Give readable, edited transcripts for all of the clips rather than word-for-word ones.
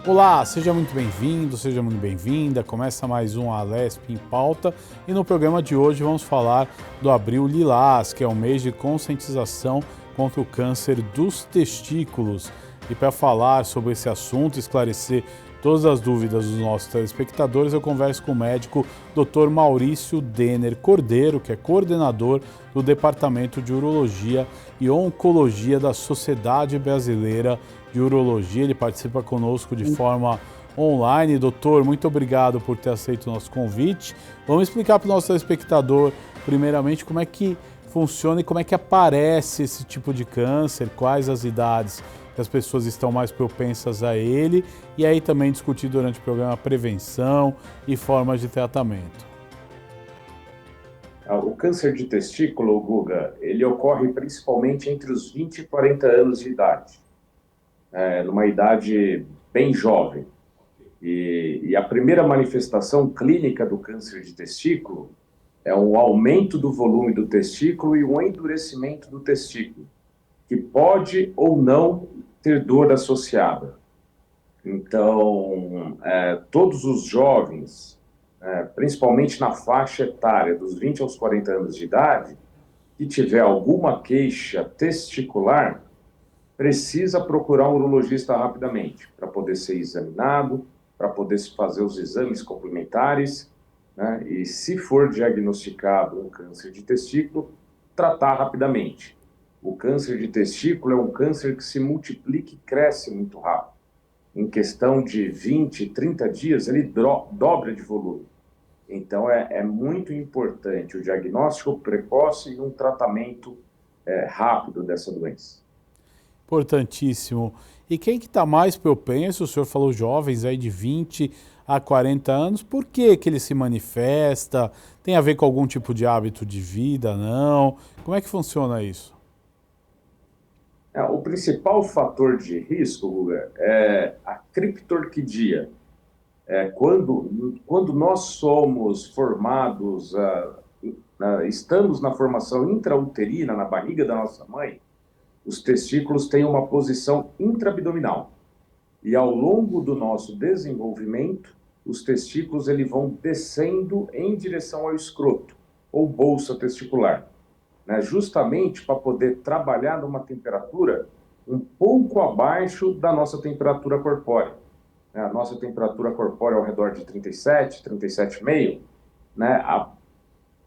Olá, seja muito bem-vindo, seja muito bem-vinda. Começa mais um Alesp em Pauta e no programa de hoje vamos falar do Abril Lilás, que é um mês de conscientização contra o câncer dos testículos. E para falar sobre esse assunto, esclarecer todas as dúvidas dos nossos telespectadores, eu converso com o médico Dr. Maurício Denner Cordeiro, que é coordenador do Departamento de Urologia e Oncologia da Sociedade Brasileira de Urologia. Ele participa conosco de forma online. Doutor, muito obrigado por ter aceito o nosso convite. Vamos explicar para o nosso telespectador, primeiramente, como é que funciona e como é que aparece esse tipo de câncer, quais as idades que as pessoas estão mais propensas a ele, e aí também discutir durante o programa prevenção e formas de tratamento. O câncer de testículo, Guga, ele ocorre principalmente entre os 20 e 40 anos de idade, numa idade bem jovem. E a primeira manifestação clínica do câncer de testículo é um aumento do volume do testículo e um endurecimento do testículo, que pode ou não ter dor associada. Então, todos os jovens, principalmente na faixa etária dos 20 aos 40 anos de idade, que tiver alguma queixa testicular, precisa procurar um urologista rapidamente para poder ser examinado, para poder se fazer os exames complementares, né? E se for diagnosticado um câncer de testículo, tratar rapidamente. O câncer de testículo é um câncer que se multiplica e cresce muito rápido. Em questão de 20, 30 dias, ele dobra de volume. Então, é muito importante o diagnóstico precoce e um tratamento rápido dessa doença. Importantíssimo. E quem que está mais propenso, o senhor falou jovens aí de 20 a 40 anos, por que que ele se manifesta? Tem a ver com algum tipo de hábito de vida, não? Como é que funciona isso? O principal fator de risco, Guga, é a criptorquidia. Quando nós somos formados, estamos na formação intrauterina, na barriga da nossa mãe, os testículos têm uma posição intraabdominal. E ao longo do nosso desenvolvimento, os testículos vão descendo em direção ao escroto, ou bolsa testicular, né? Justamente para poder trabalhar numa temperatura um pouco abaixo da nossa temperatura corpórea. A nossa temperatura corpórea é ao redor de 37, 37,5, né?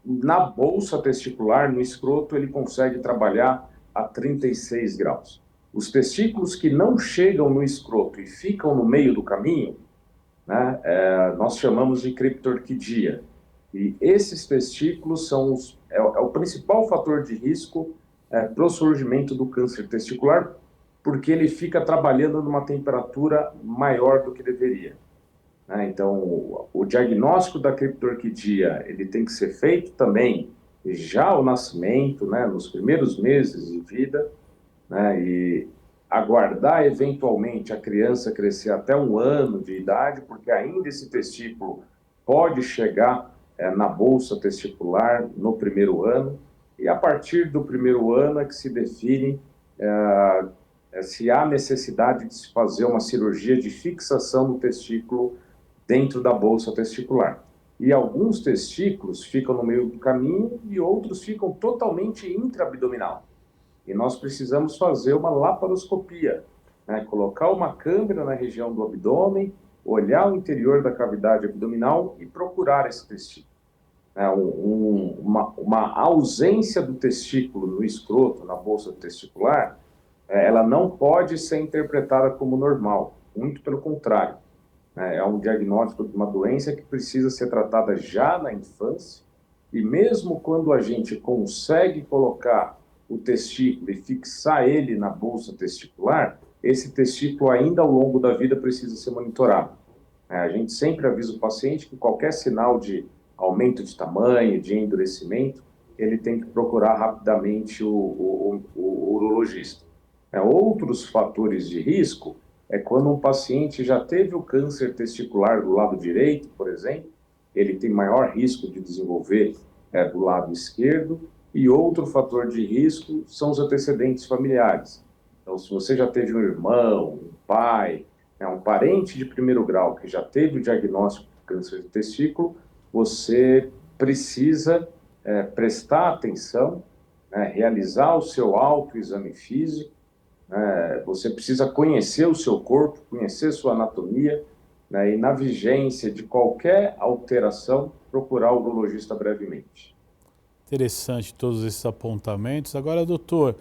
Na bolsa testicular, no escroto, ele consegue trabalhar a 36 graus. Os testículos que não chegam no escroto e ficam no meio do caminho, né, nós chamamos de criptorquidia. E esses testículos são o principal fator de risco para o surgimento do câncer testicular, porque ele fica trabalhando numa temperatura maior do que deveria, né? Então, o diagnóstico da criptorquidia ele tem que ser feito também já ao nascimento, né, nos primeiros meses de vida, né, e aguardar eventualmente a criança crescer até 1 ano de idade, porque ainda esse testículo pode chegar na bolsa testicular no primeiro ano, e a partir do primeiro ano é que se define se há necessidade de se fazer uma cirurgia de fixação do testículo dentro da bolsa testicular. E alguns testículos ficam no meio do caminho e outros ficam totalmente intraabdominal. E nós precisamos fazer uma laparoscopia, né? Colocar uma câmera na região do abdômen, olhar o interior da cavidade abdominal e procurar esse testículo. Uma ausência do testículo no escroto, na bolsa testicular, ela não pode ser interpretada como normal, muito pelo contrário. É um diagnóstico de uma doença que precisa ser tratada já na infância, e mesmo quando a gente consegue colocar o testículo e fixar ele na bolsa testicular, esse testículo ainda ao longo da vida precisa ser monitorado. A gente sempre avisa o paciente que qualquer sinal de aumento de tamanho, de endurecimento, ele tem que procurar rapidamente o urologista. Outros fatores de risco é quando um paciente já teve o câncer testicular do lado direito, por exemplo, ele tem maior risco de desenvolver do lado esquerdo, e outro fator de risco são os antecedentes familiares. Então, se você já teve um irmão, um pai, um parente de primeiro grau que já teve o diagnóstico de câncer de testículo, você precisa prestar atenção, né, realizar o seu autoexame físico, né, você precisa conhecer o seu corpo, conhecer sua anatomia, né, e na vigência de qualquer alteração, procurar o urologista brevemente. Interessante todos esses apontamentos. Agora, doutor,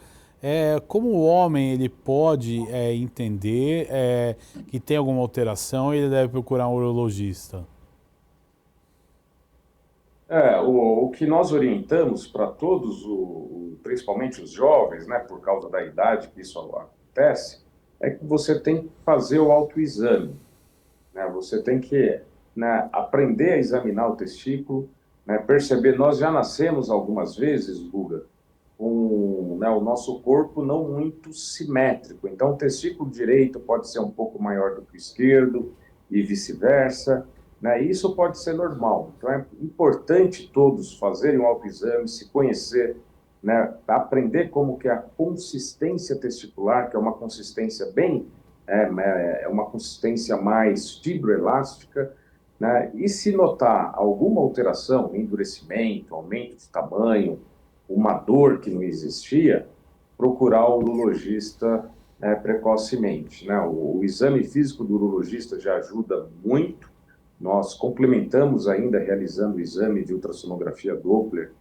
como o homem ele pode entender que tem alguma alteração e ele deve procurar um urologista? O que nós orientamos para todos, principalmente os jovens, né, por causa da idade que isso acontece, é que você tem que fazer o autoexame, né? Você tem que, né, aprender a examinar o testículo, né, perceber. Nós já nascemos algumas vezes, Guga, com, né, o nosso corpo não muito simétrico. Então, o testículo direito pode ser um pouco maior do que o esquerdo e vice-versa, né? Isso pode ser normal. Então, é importante todos fazerem um autoexame, se conhecer, né, aprender como que é a consistência testicular, que é uma consistência bem, é uma consistência mais fibroelástica, né? E se notar alguma alteração, endurecimento, aumento de tamanho, uma dor que não existia, procurar o urologista precocemente, né? O exame físico do urologista já ajuda muito. Nós complementamos ainda realizando o exame de ultrassonografia Doppler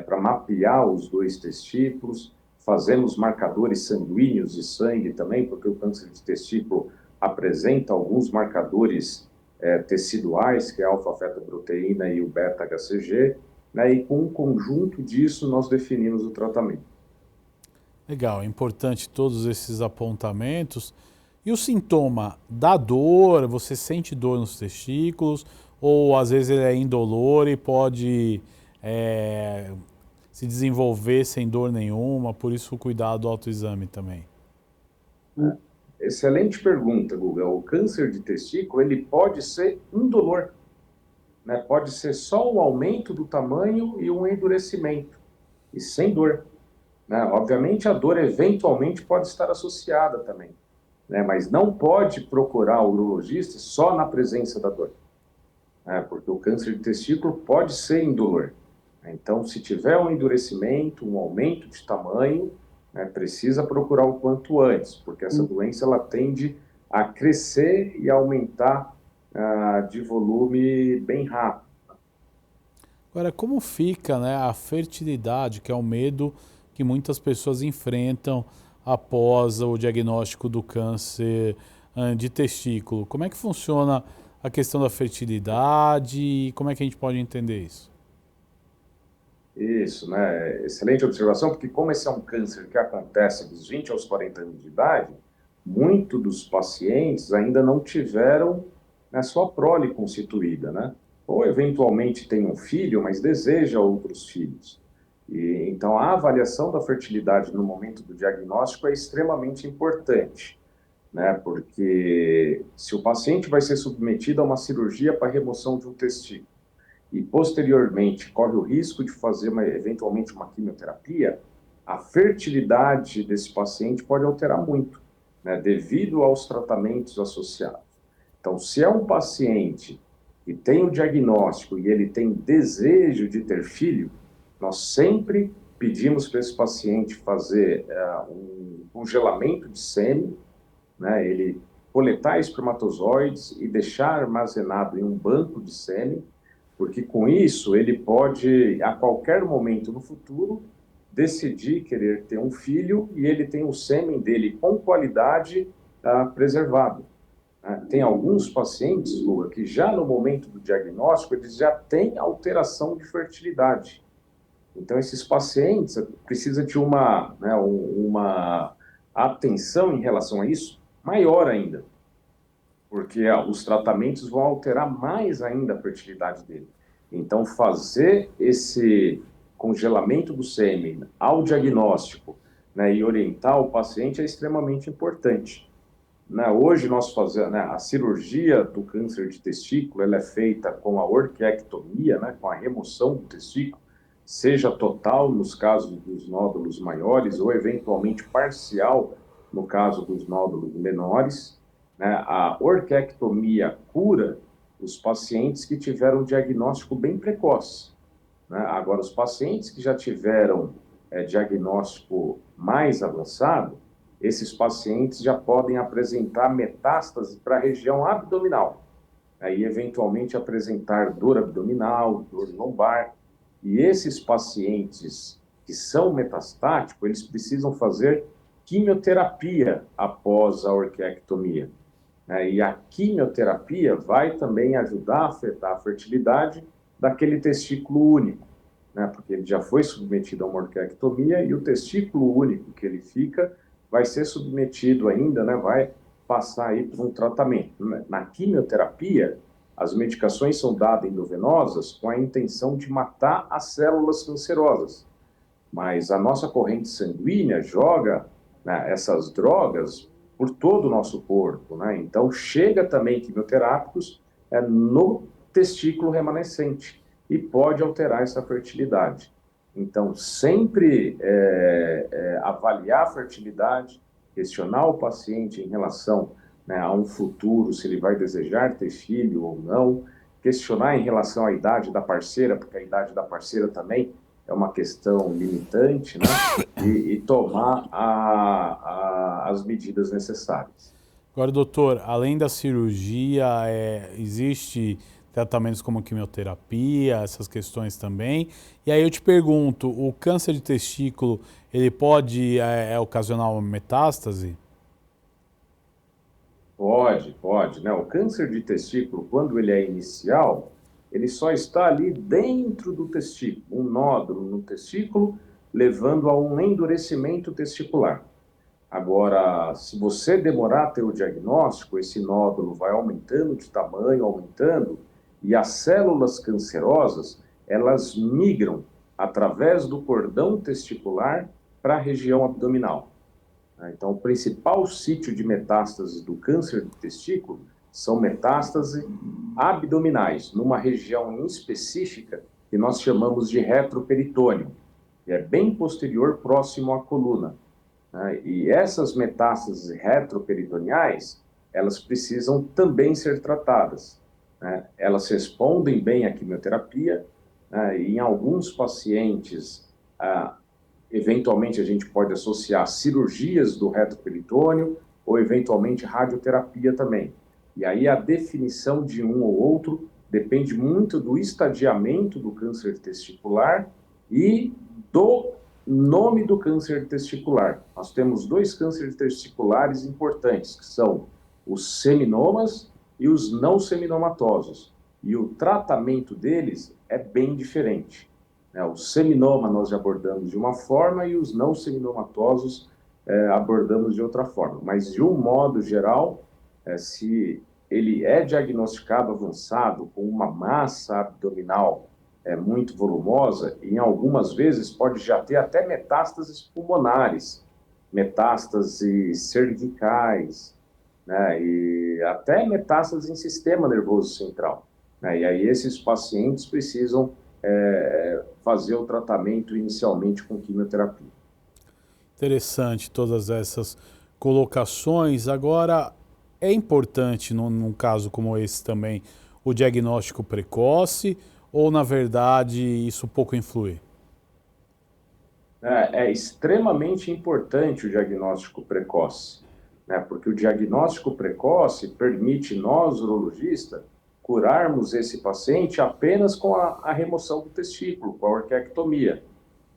para mapear os dois testículos. Fazemos marcadores sanguíneos de sangue também, porque o câncer de testículo apresenta alguns marcadores teciduais, que é a alfa-fetoproteína e o beta-HCG, né? E com um conjunto disso nós definimos o tratamento. Legal, é importante todos esses apontamentos. E o sintoma da dor, você sente dor nos testículos, ou às vezes ele é indolor e pode é, se desenvolver sem dor nenhuma, por isso o cuidado do autoexame também. Excelente pergunta, Guga. O câncer de testículo ele pode ser indolor, né? Pode ser só um aumento do tamanho e um endurecimento, e sem dor, né? Obviamente, a dor eventualmente pode estar associada também, né? Mas não pode procurar o urologista só na presença da dor, né? Porque o câncer de testículo pode ser indolor. Então, se tiver um endurecimento, um aumento de tamanho, né, precisa procurar o quanto antes, porque essa doença ela tende a crescer e aumentar de volume bem rápido. Agora, como fica, né, a fertilidade, que é o medo que muitas pessoas enfrentam após o diagnóstico do câncer de testículo? Como é que funciona a questão da fertilidade e como é que a gente pode entender isso? Isso, né? Excelente observação, porque como esse é um câncer que acontece dos 20 aos 40 anos de idade, muitos dos pacientes ainda não tiveram, né, sua prole constituída, né? Ou eventualmente tem um filho, mas deseja outros filhos. E então a avaliação da fertilidade no momento do diagnóstico é extremamente importante, né? Porque se o paciente vai ser submetido a uma cirurgia para remoção de um testículo e posteriormente corre o risco de fazer eventualmente uma quimioterapia, a fertilidade desse paciente pode alterar muito, né, devido aos tratamentos associados. Então, se é um paciente que tem o diagnóstico e ele tem desejo de ter filho, nós sempre pedimos para esse paciente fazer um congelamento de sêmen, né, ele coletar espermatozoides e deixar armazenado em um banco de sêmen, porque com isso ele pode, a qualquer momento no futuro, decidir querer ter um filho e ele tem o sêmen dele com qualidade preservado. Tem alguns pacientes, Lula, que já no momento do diagnóstico eles já têm alteração de fertilidade. Então esses pacientes precisam de uma atenção em relação a isso maior ainda, porque os tratamentos vão alterar mais ainda a fertilidade dele. Então, fazer esse congelamento do sêmen ao diagnóstico, né, e orientar o paciente é extremamente importante. Né, hoje, nós fazemos, né, a cirurgia do câncer de testículo ela é feita com a orquiectomia, né, com a remoção do testículo, seja total nos casos dos nódulos maiores ou eventualmente parcial no caso dos nódulos menores. né? A orquiectomia cura os pacientes que tiveram um diagnóstico bem precoce, né? Agora, os pacientes que já tiveram diagnóstico mais avançado, esses pacientes já podem apresentar metástase para a região abdominal, aí eventualmente apresentar dor abdominal, dor lombar. E esses pacientes que são metastáticos, eles precisam fazer quimioterapia após a orquiectomia, né? E a quimioterapia vai também ajudar a afetar a fertilidade daquele testículo único, né? Porque ele já foi submetido a uma orquiectomia e o testículo único que ele fica vai ser submetido ainda, né? Vai passar aí por um tratamento. Na quimioterapia, as medicações são dadas endovenosas com a intenção de matar as células cancerosas, mas a nossa corrente sanguínea joga, né, essas drogas por todo o nosso corpo, né? Então chega também quimioterápicos no testículo remanescente e pode alterar essa fertilidade. Então sempre avaliar a fertilidade, questionar o paciente em relação, né, a um futuro, se ele vai desejar ter filho ou não, questionar em relação à idade da parceira, porque a idade da parceira também é uma questão limitante, né? E tomar as medidas necessárias. Agora, doutor, além da cirurgia, existe tratamentos como quimioterapia, essas questões também. E aí eu te pergunto, o câncer de testículo, ele pode ocasionar uma metástase? Pode, né? O câncer de testículo, quando ele é inicial, ele só está ali dentro do testículo, um nódulo no testículo, levando a um endurecimento testicular. Agora, se você demorar a ter o diagnóstico, esse nódulo vai aumentando de tamanho, aumentando, e as células cancerosas, elas migram através do cordão testicular para a região abdominal. Então, o principal sítio de metástase do câncer do testículo são metástases abdominais, numa região em específica que nós chamamos de retroperitônio, que é bem posterior, próximo à coluna. E essas metástases retroperitoneais, elas precisam também ser tratadas, né? Elas respondem bem à quimioterapia, né? E em alguns pacientes, eventualmente a gente pode associar cirurgias do retroperitônio ou eventualmente radioterapia também. E aí a definição de um ou outro depende muito do estadiamento do câncer testicular e do nome do câncer testicular. Nós temos dois cânceres testiculares importantes, que são os seminomas e os não seminomatosos. E o tratamento deles é bem diferente. O seminoma nós abordamos de uma forma e os não seminomatosos abordamos de outra forma. Mas, de um modo geral, se ele é diagnosticado avançado com uma massa abdominal muito volumosa, e em algumas vezes pode já ter até metástases pulmonares, metástases cervicais, né, e até metástases em sistema nervoso central, né? E aí esses pacientes precisam fazer o tratamento inicialmente com quimioterapia. Interessante todas essas colocações. Agora, é importante, num caso como esse também, o diagnóstico precoce ou, na verdade, isso pouco influi? É extremamente importante o diagnóstico precoce, né? Porque o diagnóstico precoce permite nós, urologistas, curarmos esse paciente apenas com a remoção do testículo, com a orquiectomia,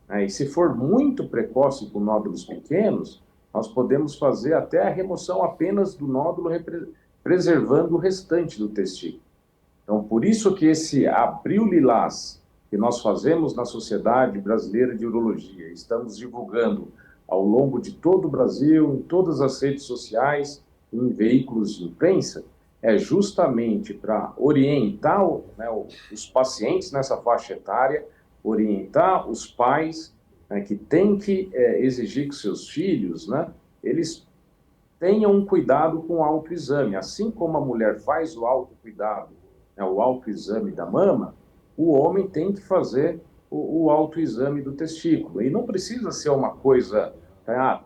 né? E se for muito precoce com nódulos pequenos, nós podemos fazer até a remoção apenas do nódulo, preservando o restante do testículo. Então, por isso que esse Abril Lilás, que nós fazemos na Sociedade Brasileira de Urologia, estamos divulgando ao longo de todo o Brasil, em todas as redes sociais, em veículos de imprensa, é justamente para orientar, né, os pacientes nessa faixa etária, orientar os pais, né, que têm que exigir que seus filhos, né, eles tenham um cuidado com o autoexame. Assim como a mulher faz o autocuidado, né, o autoexame da mama, o homem tem que fazer o autoexame do testículo. E não precisa ser uma coisa,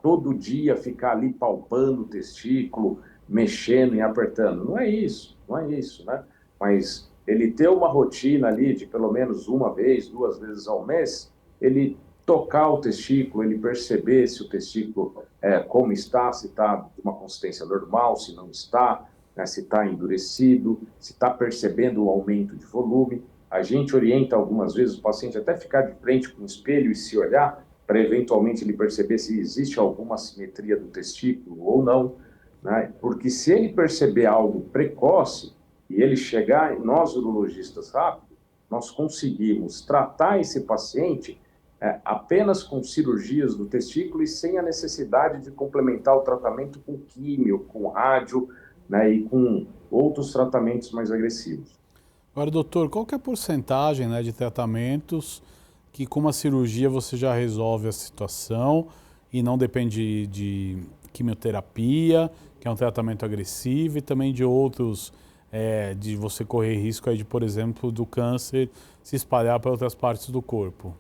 todo dia ficar ali palpando o testículo, mexendo e apertando. Não é isso, não é isso, né? Mas ele ter uma rotina ali de pelo menos uma vez, duas vezes ao mês, ele tocar o testículo, ele perceber se o testículo como está, se está de uma consistência normal, se não está, né, se está endurecido, se está percebendo o aumento de volume. A gente orienta algumas vezes o paciente até ficar de frente com o espelho e se olhar para eventualmente ele perceber se existe alguma assimetria do testículo ou não, né? Porque se ele perceber algo precoce e ele chegar, nós urologistas rápido, nós conseguimos tratar esse paciente apenas com cirurgias do testículo e sem a necessidade de complementar o tratamento com químio, com rádio, né, e com outros tratamentos mais agressivos. Agora, doutor, qual que é a porcentagem, né, de tratamentos que com uma cirurgia você já resolve a situação e não depende de quimioterapia, que é um tratamento agressivo, e também de outros, de você correr risco aí de, por exemplo, do câncer se espalhar para outras partes do corpo?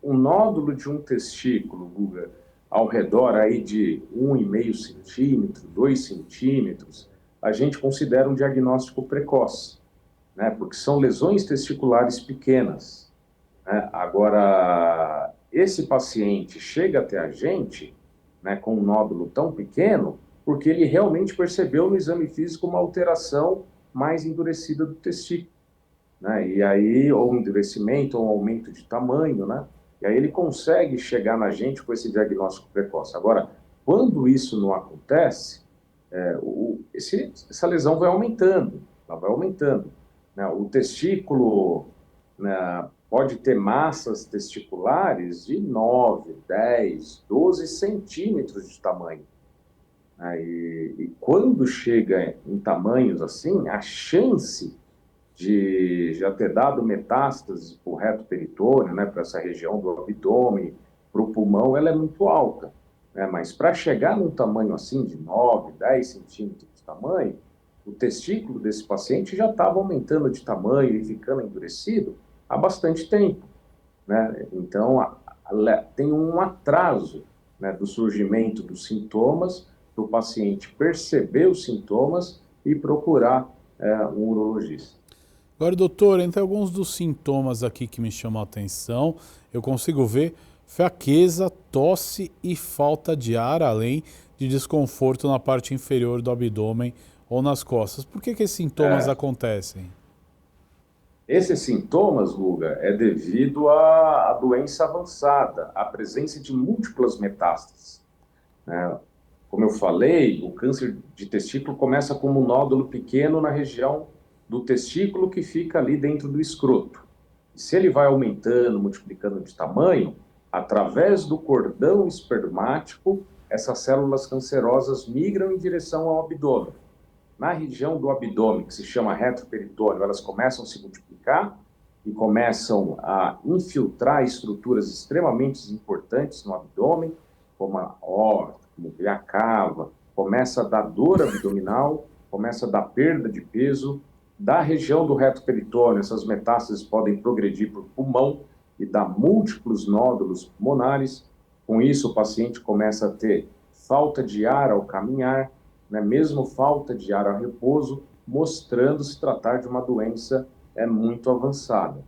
Um nódulo de um testículo, Guga, ao redor aí de 1,5 centímetro, 2 centímetros, a gente considera um diagnóstico precoce, né? Porque são lesões testiculares pequenas, né? Agora, esse paciente chega até a gente, né, com um nódulo tão pequeno porque ele realmente percebeu no exame físico uma alteração mais endurecida do testículo, né? E aí, ou um endurecimento, ou um aumento de tamanho, né? E aí ele consegue chegar na gente com esse diagnóstico precoce. Agora, quando isso não acontece, essa lesão vai aumentando, ela vai aumentando, né? O testículo, né, pode ter massas testiculares de 9, 10, 12 centímetros de tamanho, né? E quando chega em tamanhos assim, a chance de já ter dado metástase para o reto peritônio, né, para essa região do abdômen, para o pulmão, ela é muito alta, né? Mas para chegar num tamanho assim de 9, 10 centímetros de tamanho, o testículo desse paciente já estava aumentando de tamanho e ficando endurecido há bastante tempo, né? Então, tem um atraso, né, do surgimento dos sintomas, para o paciente perceber os sintomas e procurar um urologista. Agora, doutor, entre alguns dos sintomas aqui que me chamam a atenção, eu consigo ver fraqueza, tosse e falta de ar, além de desconforto na parte inferior do abdômen ou nas costas. Por que esses sintomas É, acontecem? Esses sintomas, Guga, é devido à doença avançada, à presença de múltiplas metástases, né? Como eu falei, o câncer de testículo começa como um nódulo pequeno na região do testículo que fica ali dentro do escroto. E se ele vai aumentando, multiplicando de tamanho, através do cordão espermático, essas células cancerosas migram em direção ao abdômen. Na região do abdômen, que se chama retroperitônio, elas começam a se multiplicar e começam a infiltrar estruturas extremamente importantes no abdômen, como a aorta, como a cava, começa a dar dor abdominal, começa a dar perda de peso. Da região do reto peritônio, essas metástases podem progredir para o pulmão e dar múltiplos nódulos pulmonares. Com isso, o paciente começa a ter falta de ar ao caminhar, né, mesmo falta de ar ao repouso, mostrando se tratar de uma doença muito avançada.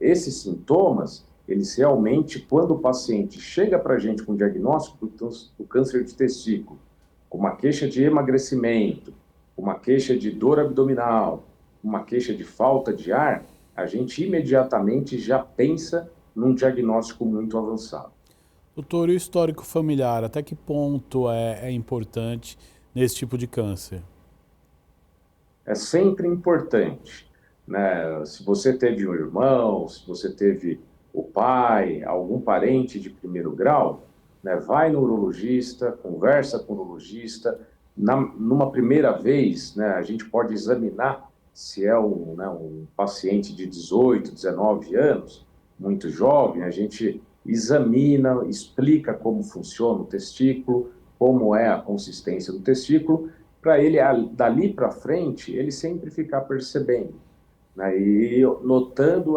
Esses sintomas, eles realmente, quando o paciente chega para a gente com o diagnóstico do câncer de testículo, com uma queixa de emagrecimento, uma queixa de dor abdominal, uma queixa de falta de ar, a gente imediatamente já pensa num diagnóstico muito avançado. Doutor, e o histórico familiar, até que ponto é importante nesse tipo de câncer? É sempre importante, né? Se você teve um irmão, se você teve o pai, algum parente de primeiro grau, né, vai no urologista, conversa com o urologista. Numa primeira vez, né, a gente pode examinar se é um paciente de 18, 19 anos, muito jovem, a gente examina, explica como funciona o testículo, como é a consistência do testículo, para ele, dali para frente, ele sempre ficar percebendo, né, e notando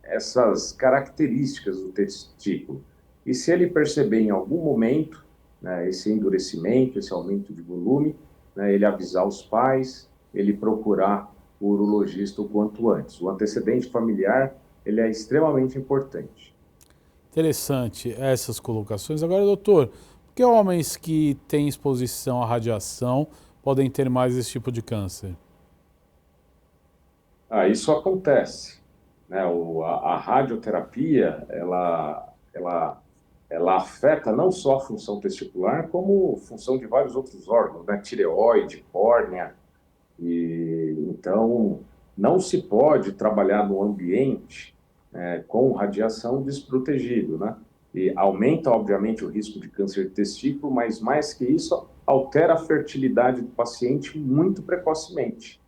essas características do testículo. e se ele perceber em algum momento, né, esse endurecimento, esse aumento de volume, né, ele avisar os pais, ele procurar o urologista o quanto antes. O antecedente familiar, ele é extremamente importante. Interessante essas colocações. Agora, doutor, por que homens que têm exposição à radiação podem ter mais esse tipo de câncer? Isso acontece, né? A radioterapia, ela afeta não só a função testicular, como função de vários outros órgãos, né? Tireoide, córnea, e então não se pode trabalhar no ambiente com radiação desprotegido, né? E aumenta, obviamente, o risco de câncer de testículo, mas mais que isso, altera a fertilidade do paciente muito precocemente,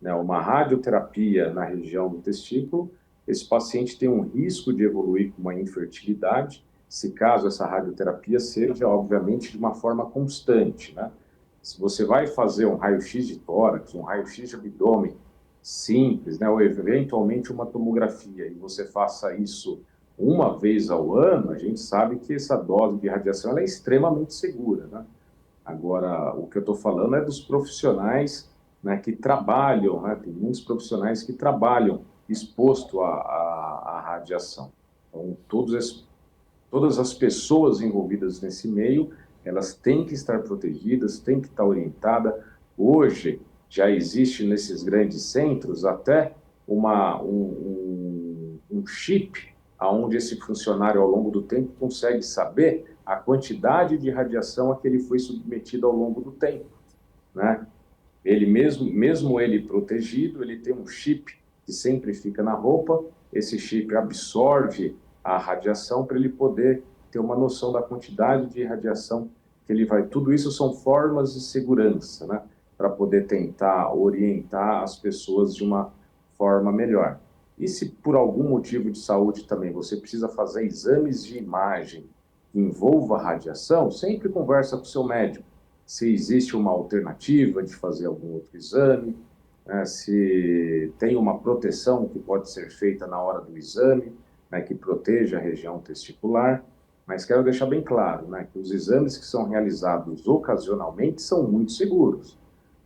né? Uma radioterapia na região do testículo, esse paciente tem um risco de evoluir com uma infertilidade, se caso essa radioterapia seja, obviamente, de uma forma constante, né? Se você vai fazer um raio-x de tórax, um raio-x de abdômen simples, né, ou eventualmente uma tomografia, e você faça isso uma vez ao ano, a gente sabe que essa dose de radiação é extremamente segura, né? Agora, o que eu estou falando é dos profissionais, né, que trabalham, né, tem muitos profissionais que trabalham exposto à radiação. Então, todas as pessoas envolvidas nesse meio, elas têm que estar protegidas, têm que estar orientadas. Hoje, já existe nesses grandes centros até um chip onde esse funcionário, ao longo do tempo, consegue saber a quantidade de radiação a que ele foi submetido ao longo do tempo, né? Ele mesmo ele protegido, ele tem um chip que sempre fica na roupa, esse chip absorve a radiação para ele poder ter uma noção da quantidade de radiação que ele vai. Tudo isso são formas de segurança, né? Para poder tentar orientar as pessoas de uma forma melhor. E se por algum motivo de saúde também você precisa fazer exames de imagem que envolva radiação, sempre conversa com o seu médico se existe uma alternativa de fazer algum outro exame, né, se tem uma proteção que pode ser feita na hora do exame, né, que proteja a região testicular. Mas quero deixar bem claro, né, que os exames que são realizados ocasionalmente são muito seguros,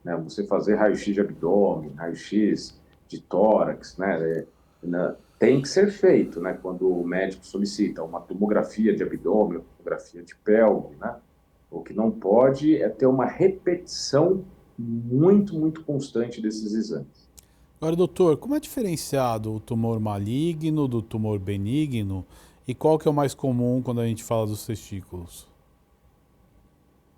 né? Você fazer raio-x de abdômen, raio-x de tórax, né, tem que ser feito, né, quando o médico solicita uma tomografia de abdômen, uma tomografia de pelve, né? O que não pode é ter uma repetição muito, muito constante desses exames. Agora, doutor, como é diferenciado o tumor maligno do tumor benigno e qual que é o mais comum quando a gente fala dos testículos?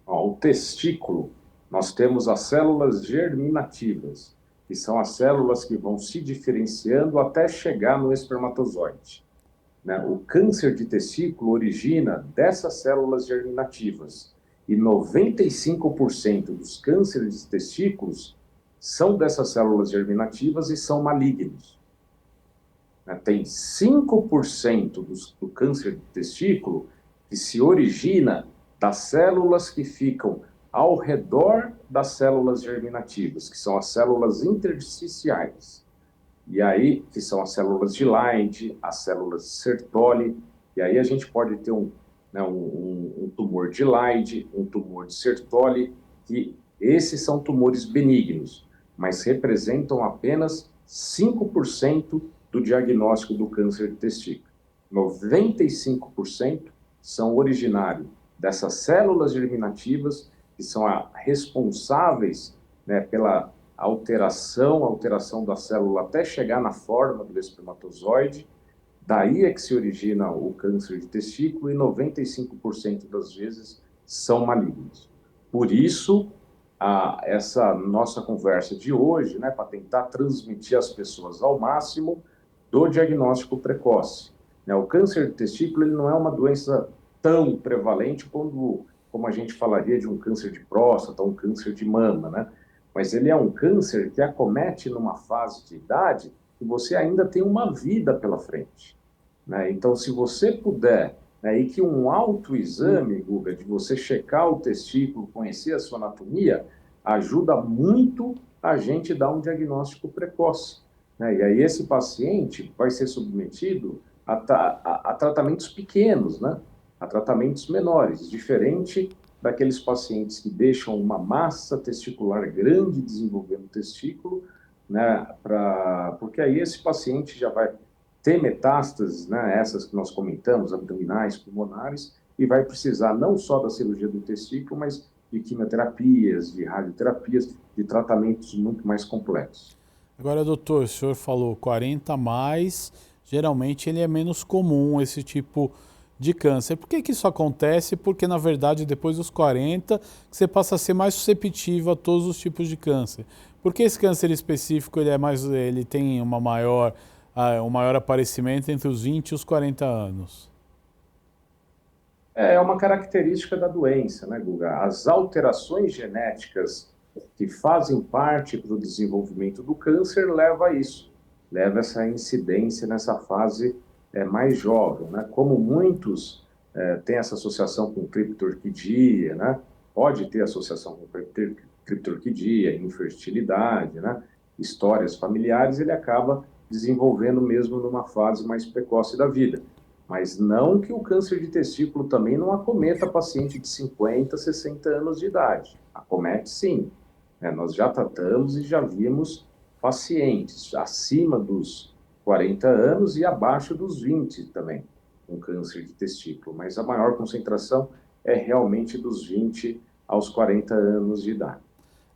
O testículo, nós temos as células germinativas, que são as células que vão se diferenciando até chegar no espermatozoide, né? O câncer de testículo origina dessas células germinativas e 95% dos cânceres de testículos são dessas células germinativas e são malignos, né? Tem 5% do câncer de testículo que se origina das células que ficam ao redor das células germinativas, que são as células intersticiais. E aí, que são as células de Leydig, as células de Sertoli, e aí a gente pode ter um tumor de Leydig, um tumor de Sertoli, que esses são tumores benignos, mas representam apenas 5% do diagnóstico do câncer de testículo. 95% são originários dessas células germinativas, que são responsáveis, né, pela alteração da célula até chegar na forma do espermatozoide. Daí é que se origina o câncer de testículo e 95% das vezes são malignos. Por isso, essa nossa conversa de hoje, né, para tentar transmitir às pessoas ao máximo do diagnóstico precoce, né? O câncer de testículo ele não é uma doença tão prevalente como a gente falaria de um câncer de próstata, um câncer de mama, né? Mas ele é um câncer que acomete numa fase de idade que você ainda tem uma vida pela frente, né? Então, se você puder, né, e que um autoexame, Guga, de você checar o testículo, conhecer a sua anatomia, ajuda muito a gente dar um diagnóstico precoce, né? E aí esse paciente vai ser submetido a tratamentos pequenos, né? a tratamentos menores, diferente daqueles pacientes que deixam uma massa testicular grande desenvolvendo o testículo, né, porque aí esse paciente já vai ter metástases, né, essas que nós comentamos, abdominais, pulmonares, e vai precisar não só da cirurgia do testículo, mas de quimioterapias, de radioterapias, de tratamentos muito mais complexos. Agora, doutor, o senhor falou 40 a mais, geralmente ele é menos comum esse tipo de câncer. Por que que isso acontece? Porque, na verdade, depois dos 40, você passa a ser mais susceptível a todos os tipos de câncer. Por que esse câncer específico ele tem um maior aparecimento entre os 20 e os 40 anos? É uma característica da doença, né, Guga? As alterações genéticas que fazem parte para o desenvolvimento do câncer leva a isso, leva essa incidência nessa fase mais jovem, né? Como muitos têm essa associação com criptorquidia, né? Pode ter associação com criptorquidia, infertilidade, né? Histórias familiares, ele acaba desenvolvendo mesmo numa fase mais precoce da vida. Mas não que o câncer de testículo também não acometa paciente de 50, 60 anos de idade. Acomete sim. Nós já tratamos e já vimos pacientes acima dos 40 anos e abaixo dos 20 também, com câncer de testículo. Mas a maior concentração é realmente dos 20 aos 40 anos de idade.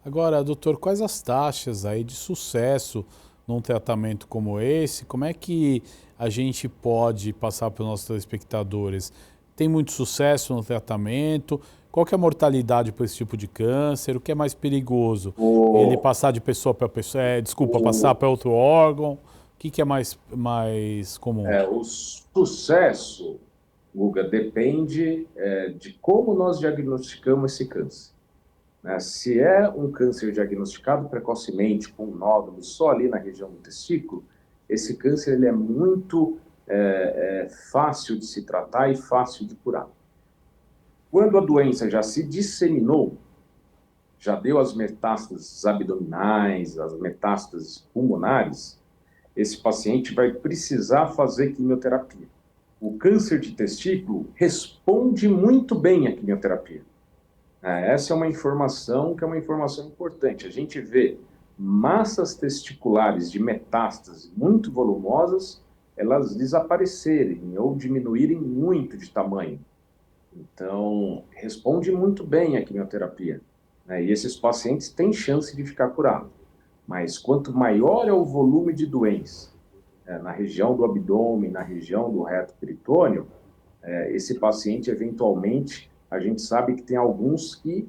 Agora, doutor, quais as taxas aí de sucesso num tratamento como esse? Como é que a gente pode passar para os nossos telespectadores? Tem muito sucesso no tratamento? Qual que é a mortalidade para esse tipo de câncer? O que é mais perigoso? Ele O, passar de pessoa para pessoa, passar o, para outro órgão? O que é mais comum? o sucesso, Guga, depende de como nós diagnosticamos esse câncer. Né? Se é um câncer diagnosticado precocemente com um nódulo só ali na região do testículo, esse câncer ele é muito fácil de se tratar e fácil de curar. Quando a doença já se disseminou, já deu as metástases abdominais, as metástases pulmonares, esse paciente vai precisar fazer quimioterapia. O câncer de testículo responde muito bem à quimioterapia. Essa é uma informação que é uma informação importante. A gente vê massas testiculares de metástase muito volumosas, elas desaparecerem ou diminuírem muito de tamanho. Então, responde muito bem à quimioterapia, né? E esses pacientes têm chance de ficar curados. Mas quanto maior é o volume de doença, na região do abdômen, na região do reto peritônio, esse paciente, eventualmente, a gente sabe que tem alguns que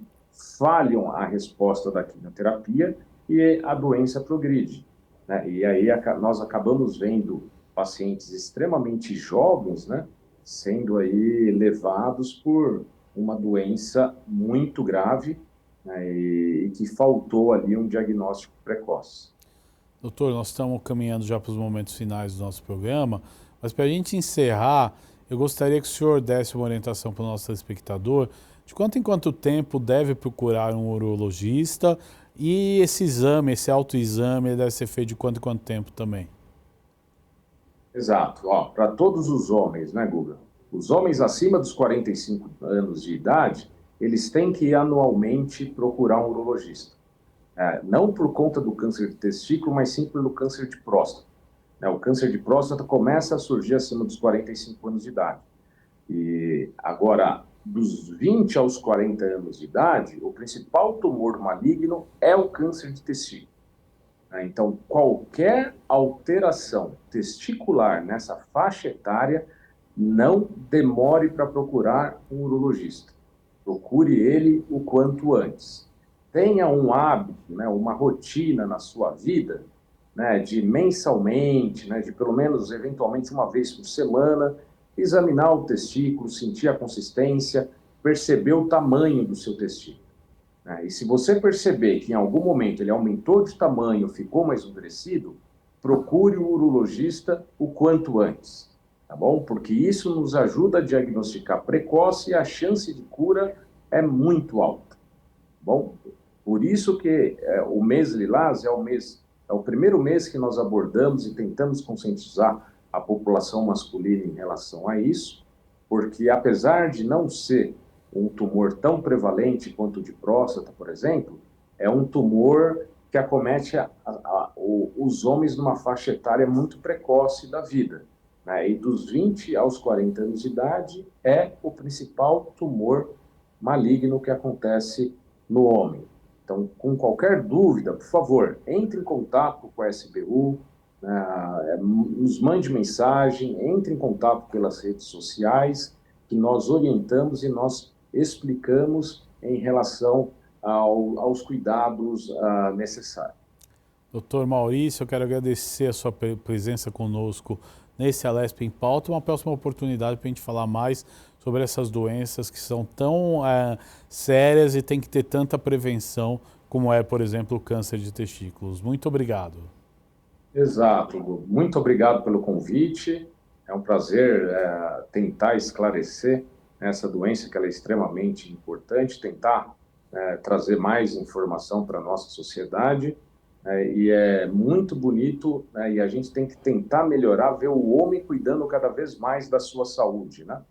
falham a resposta da quimioterapia e a doença progride, né? E aí nós acabamos vendo pacientes extremamente jovens, né, sendo aí levados por uma doença muito grave, né, e que faltou ali um diagnóstico precoce. Doutor, nós estamos caminhando já para os momentos finais do nosso programa, mas para a gente encerrar, eu gostaria que o senhor desse uma orientação para o nosso telespectador de quanto em quanto tempo deve procurar um urologista e esse exame, esse autoexame, ele deve ser feito de quanto em quanto tempo também. Exato. Para todos os homens, né, Guga? Os homens acima dos 45 anos de idade, eles têm que anualmente procurar um urologista. Não por conta do câncer de testículo, mas sim pelo câncer de próstata. O câncer de próstata começa a surgir acima dos 45 anos de idade. E agora, dos 20 aos 40 anos de idade, o principal tumor maligno é o câncer de testículo. Então, qualquer alteração testicular nessa faixa etária, não demore para procurar um urologista. Procure ele o quanto antes. Tenha um hábito, né, uma rotina na sua vida, né, de mensalmente, né, de pelo menos, eventualmente, uma vez por semana, examinar o testículo, sentir a consistência, perceber o tamanho do seu testículo. E se você perceber que em algum momento ele aumentou de tamanho, ficou mais endurecido, procure o urologista o quanto antes, tá bom? Porque isso nos ajuda a diagnosticar precoce e a chance de cura é muito alta, tá bom? Por isso que o mês Lilás é o primeiro mês que nós abordamos e tentamos conscientizar a população masculina em relação a isso, porque apesar de não ser um tumor tão prevalente quanto o de próstata, por exemplo, é um tumor que acomete os homens numa faixa etária muito precoce da vida, né? E dos 20 aos 40 anos de idade é o principal tumor maligno que acontece no homem. Então, com qualquer dúvida, por favor, entre em contato com a SBU, nos mande mensagem, entre em contato pelas redes sociais, que nós orientamos e nós explicamos em relação aos cuidados necessários. Doutor Maurício, eu quero agradecer a sua presença conosco nesse Alesp em Pauta. Uma próxima oportunidade para a gente falar mais sobre essas doenças que são tão sérias e tem que ter tanta prevenção como é, por exemplo, o câncer de testículos. Muito obrigado. Exato, Hugo. Muito obrigado pelo convite. É um prazer tentar esclarecer essa doença, que ela é extremamente importante, tentar trazer mais informação para a nossa sociedade. E é muito bonito, né? E a gente tem que tentar melhorar, ver o homem cuidando cada vez mais da sua saúde, né?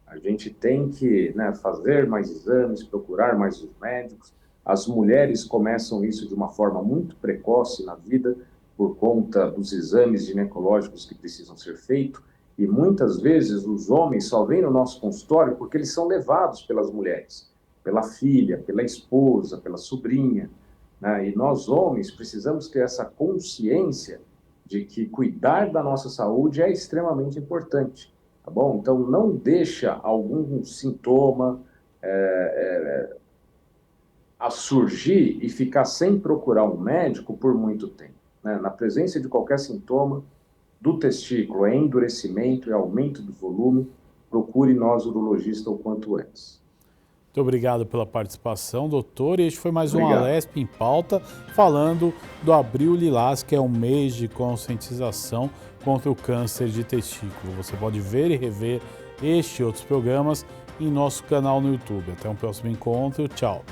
A gente tem que, né, fazer mais exames, procurar mais os médicos. As mulheres começam isso de uma forma muito precoce na vida, por conta dos exames ginecológicos que precisam ser feitos, e muitas vezes os homens só vêm no nosso consultório porque eles são levados pelas mulheres, pela filha, pela esposa, pela sobrinha, né? E nós homens precisamos ter essa consciência de que cuidar da nossa saúde é extremamente importante, tá bom? Então não deixa algum sintoma a surgir e ficar sem procurar um médico por muito tempo, né? Na presença de qualquer sintoma do testículo, endurecimento e aumento do volume, procure nós, urologista, o quanto antes. Muito obrigado pela participação, doutor. E este foi mais um Obrigado. Alesp em Pauta, falando do Abril Lilás, que é um mês de conscientização contra o câncer de testículo. Você pode ver e rever este e outros programas em nosso canal no YouTube. Até um próximo encontro. Tchau.